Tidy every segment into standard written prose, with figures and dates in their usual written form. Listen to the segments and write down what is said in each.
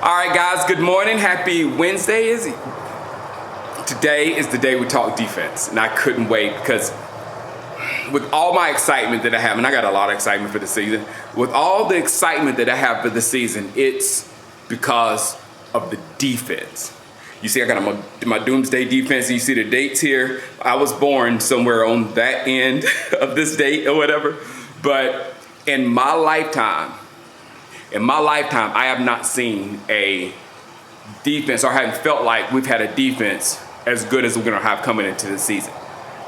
All right, guys, good morning. Happy Wednesday, Izzy. Today is the day we talk defense, and I couldn't wait because with all my excitement that I have, and I got a lot of excitement for the season, with all the excitement that I have for the season, it's because of the defense. You see, I got my doomsday defense, and you see the dates here. I was born somewhere on that end of this date or whatever, but in my lifetime, I have not seen a defense, or haven't felt like we've had a defense as good as we're going to have coming into the season.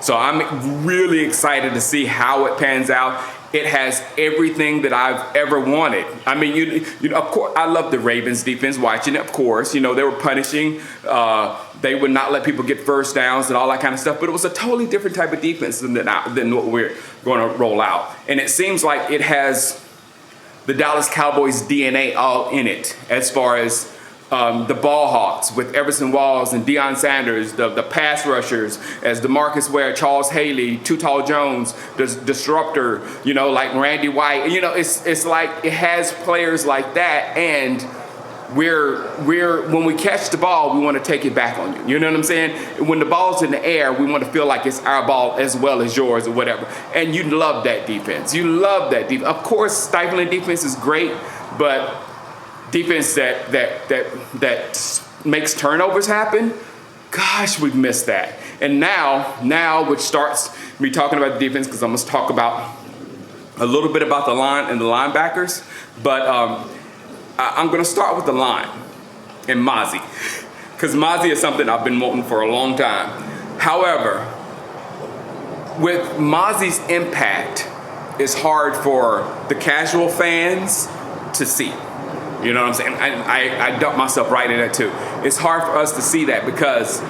So I'm really excited to see how it pans out. It has everything that I've ever wanted. I mean, you know, of course, I love the Ravens defense, watching it, of course. You know, they were punishing. They would not let people get first downs and all that kind of stuff. But it was a totally different type of defense than what we're going to roll out. And it seems like it has the Dallas Cowboys DNA all in it, as far as the ball hawks with Everson Walls and Deion Sanders, the pass rushers as DeMarcus Ware, Charles Haley, Too Tall Jones, the disruptor, you know, like Randy White. You know, it's like it has players like that, and we're when we catch the ball, we want to take it back on you. You know what I'm saying? When the ball's in the air, we want to feel like it's our ball as well as yours or whatever. And you love that defense. You love that defense. Of course, stifling defense is great, but defense that makes turnovers happen, gosh, we've missed that. And now, which starts me talking about the defense, because I'm going to talk about a little bit about the line and the linebackers, but I'm going to start with the line and Mazi, because Mazi is something I've been wanting for a long time. However, with Mazi's impact, it's hard for the casual fans to see. You know what I'm saying? I dump myself right in that too. It's hard for us to see that because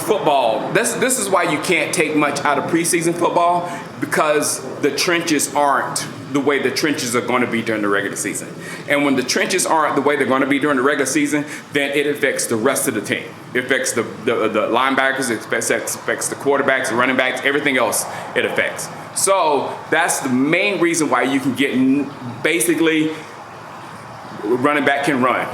football, this is why you can't take much out of preseason football, because the trenches aren't the way the trenches are going to be during the regular season. And when the trenches aren't the way they're going to be during the regular season, then it affects the rest of the team. It affects the linebackers, it affects the quarterbacks, the running backs, everything else it affects. So that's the main reason why you can get basically running back can run,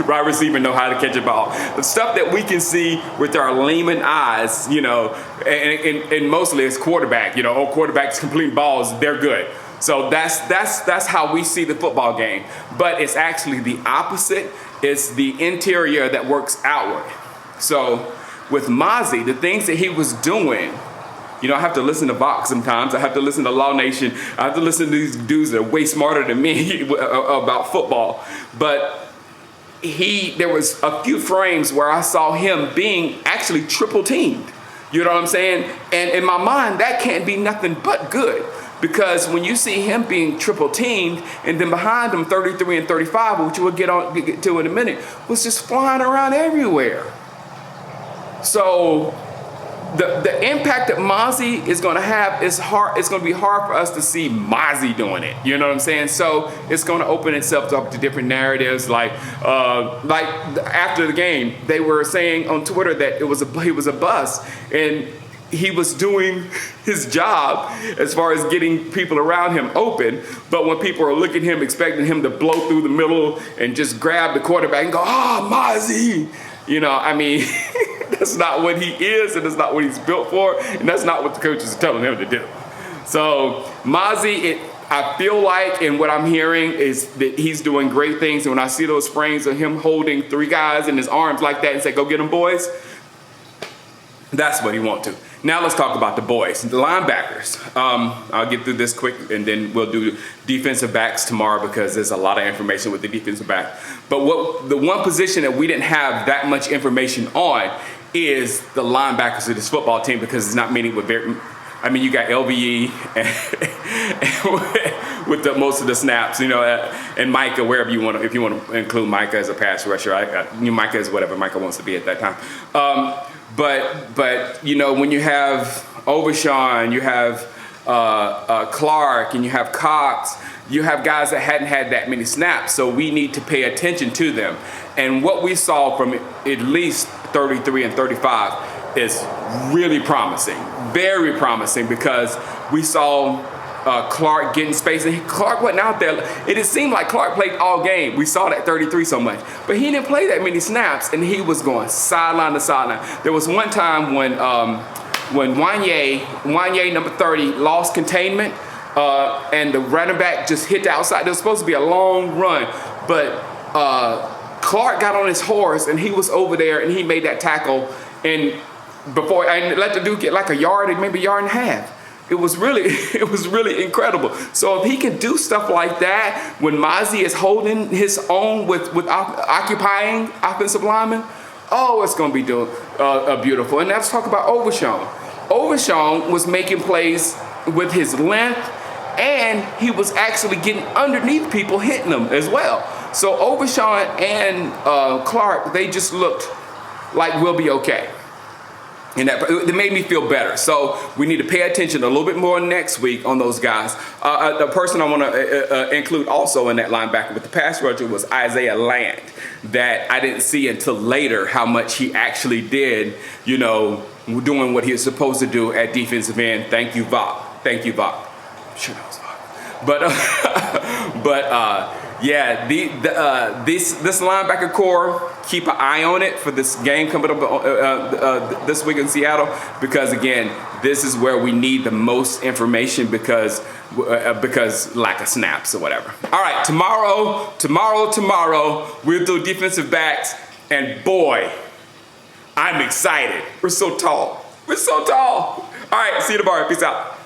wide receiver know how to catch a ball. The stuff that we can see with our layman eyes, you know, and mostly it's quarterback, you know, quarterbacks complete balls, they're good. So that's how we see the football game. But it's actually the opposite. It's the interior that works outward. So with Mazi, the things that he was doing, you know, I have to listen to Vox sometimes. I have to listen to Law Nation. I have to listen to these dudes that are way smarter than me about football. But there was a few frames where I saw him being actually triple teamed. You know what I'm saying? And in my mind, that can't be nothing but good. Because when you see him being triple teamed, and then behind him 33 and 35, which we'll get to in a minute, was just flying around everywhere. So the impact that Mazi is going to have is hard. It's going to be hard for us to see Mazi doing it. You know what I'm saying? So it's going to open itself up to different narratives. Like after the game, they were saying on Twitter that he was a bust, and he was doing his job as far as getting people around him open. But when people are looking at him, expecting him to blow through the middle and just grab the quarterback and go, Mazi, you know, I mean. That's not what he is, and that's not what he's built for, and that's not what the coaches are telling him to do. So Mazi, I feel like, and what I'm hearing is that he's doing great things. And when I see those frames of him holding three guys in his arms like that and say, "Go get them, boys," that's what he wants to. Now let's talk about the boys, the linebackers. I'll get through this quick, and then we'll do defensive backs tomorrow because there's a lot of information with the defensive back. But the one position that we didn't have that much information on is the linebackers of this football team, because it's not meeting with you got LVE and with most of the snaps, you know, and Micah, wherever you want to, if you want to include Micah as a pass rusher, Micah is whatever Micah wants to be at that time. But you know, when you have Overshawn, you have Clark, and you have Cox, you have guys that hadn't had that many snaps, so we need to pay attention to them. And what we saw from at least 33 and 35 is really promising, very promising, because we saw Clark getting space, and Clark wasn't out there. It seemed like Clark played all game. We saw that 33 so much, but he didn't play that many snaps, and he was going sideline to sideline. There was one time when Wanye number 30 lost containment, and the running back just hit the outside. There was supposed to be a long run, but Clark got on his horse, and he was over there, and he made that tackle, and let the dude get like a yard, maybe a yard and a half. It was really incredible. So if he can do stuff like that when Mazi is holding his own with occupying offensive linemen, oh, it's going to be beautiful. And let's talk about Overshown. Overshown was making plays with his length, and he was actually getting underneath people, hitting them as well. So Overshown and Clark, they just looked like we'll be okay. And it made me feel better. So we need to pay attention a little bit more next week on those guys. The person I want to include also in that linebacker with the pass rusher was Isaiah Land, that I didn't see until later how much he actually did, doing what he was supposed to do at defensive end. Thank you, Vop. Thank you, Vop. I'm sure that was Vop. Yeah, this linebacker core, keep an eye on it for this game coming up this week in Seattle, because again, this is where we need the most information because lack of snaps or whatever. All right, tomorrow, we'll do defensive backs, and boy, I'm excited. We're so tall. All right, see you tomorrow. Peace out.